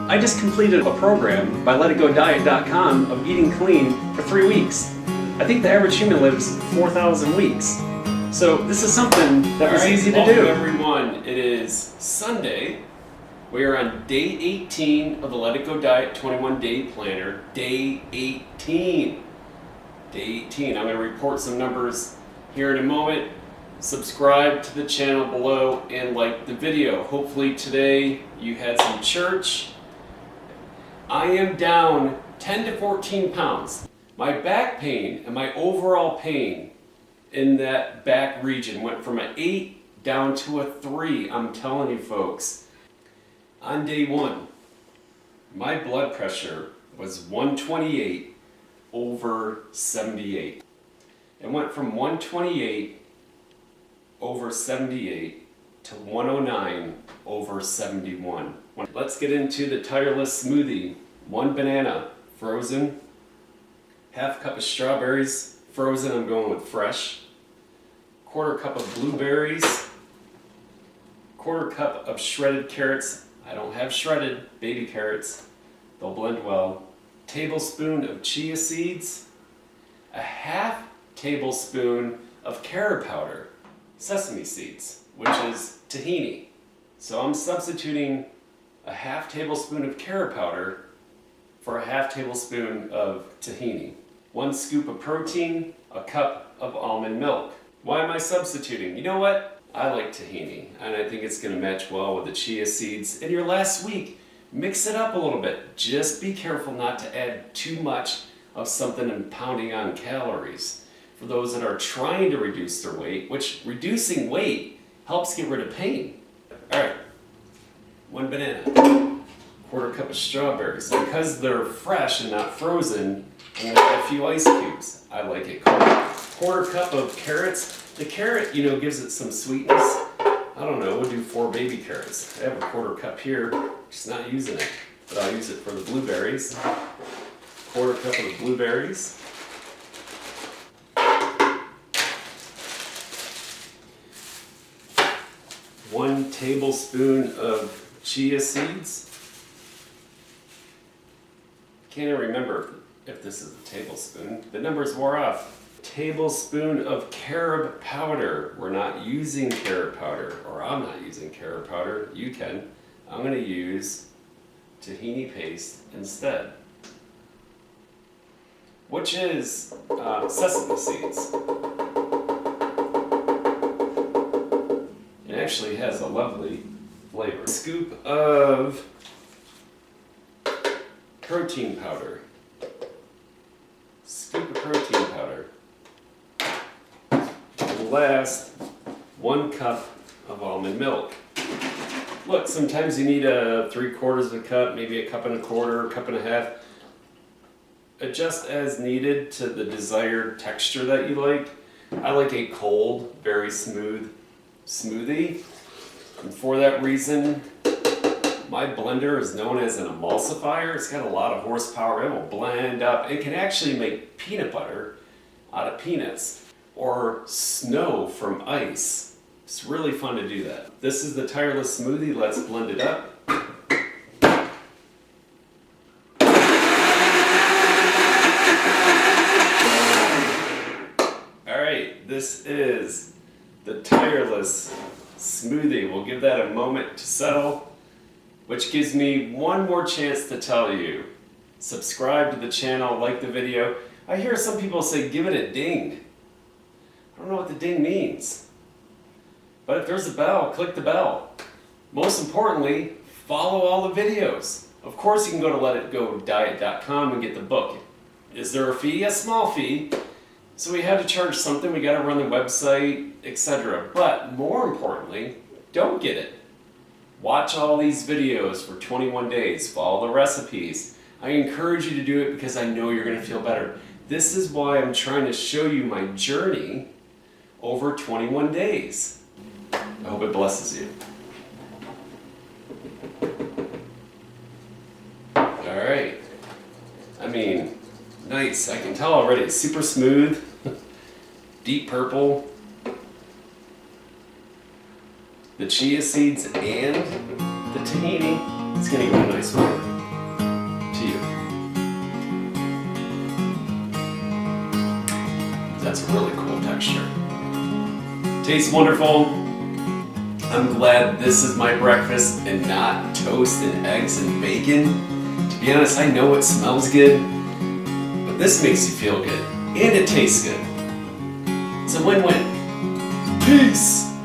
I just completed a program by letitgodiet.com of eating clean for 3 weeks. I think the average human lives 4,000 weeks. So this is something that was easy to do. Welcome everyone, it is Sunday. We are on day 18 of the Let It Go Diet 21 Day Planner. Day 18. Day 18. I'm going to report some numbers here in a moment. Subscribe to the channel below and like the video. Hopefully today you had some church. I am down 10 to 14 pounds. My back pain and my overall pain in that back region went from an 8 down to a 3. I'm telling you folks. On day 1, my blood pressure was 128 over 78. It went from 128 over 78 to 109 over 71. Let's get into the tireless smoothie. 1 banana, frozen. Half cup of strawberries, frozen. I'm going with fresh. 1/4 cup of blueberries. 1/4 cup of shredded carrots. I don't have shredded baby carrots. They'll blend well. Tablespoon of chia seeds. A 1/2 tablespoon of Carob powder. Sesame seeds, which is tahini. So I'm substituting a 1/2 tablespoon of Carob powder for a 1/2 tablespoon of tahini. 1 scoop of protein, a cup of almond milk. Why am I substituting? You know what? I like tahini, and I think it's going to match well with the chia seeds. In your last week, mix it up a little bit. Just be careful not to add too much of something and pounding on calories. For those that are trying to reduce their weight, which reducing weight helps get rid of pain. All right, 1 banana, 1/4 cup of strawberries. Because they're fresh and not frozen, I'm going to add a few ice cubes. I like it cold. 1/4 cup of carrots. The carrot, gives it some sweetness. I don't know, we'll do 4 baby carrots. I have a 1/4 cup here, just not using it, but I'll use it for the blueberries. 1/4 cup of the blueberries. One tablespoon of chia seeds. Can't even remember if this is a tablespoon. The numbers wore off. Tablespoon of Carob powder. We're not using Carob powder, or I'm not using Carob powder. You can. I'm going to use tahini paste instead, which is sesame seeds. It actually has a lovely flavor. A scoop of protein powder. Scoop of protein powder. And last, 1 cup of almond milk. Look, sometimes you need a 3/4 of a cup, maybe a 1.25 cups, 1.5 cups. Adjust as needed to the desired texture that you like. I like a cold, very smooth smoothie. And for that reason, my blender is known as an emulsifier. It's got a lot of horsepower. It will blend up. It can actually make peanut butter out of peanuts or snow from ice. It's really fun to do that. This is the tireless smoothie. Let's blend it up. All right, this is the tireless smoothie. We'll give that a moment to settle, which gives me one more chance to tell you, subscribe to the channel, like the video. I hear some people say, give it a ding. I don't know what the ding means. But if there's a bell, click the bell. Most importantly, follow all the videos. Of course, you can go to letitgodiet.com and get the book. Is there a fee? A small fee. So we had to charge something, we got to run the website, etc. But more importantly, don't get it. Watch all these videos for 21 days, follow the recipes. I encourage you to do it because I know you're going to feel better. This is why I'm trying to show you my journey over 21 days. I hope it blesses you. All right. I mean, nice. I can tell already. It's super smooth, deep purple. The chia seeds and the tahini. It's going to go a nice flavor. That's a really cool texture. Tastes wonderful. I'm glad this is my breakfast and not toast and eggs and bacon. To be honest, I know it smells good, but this makes you feel good and it tastes good. It's a win-win. Peace.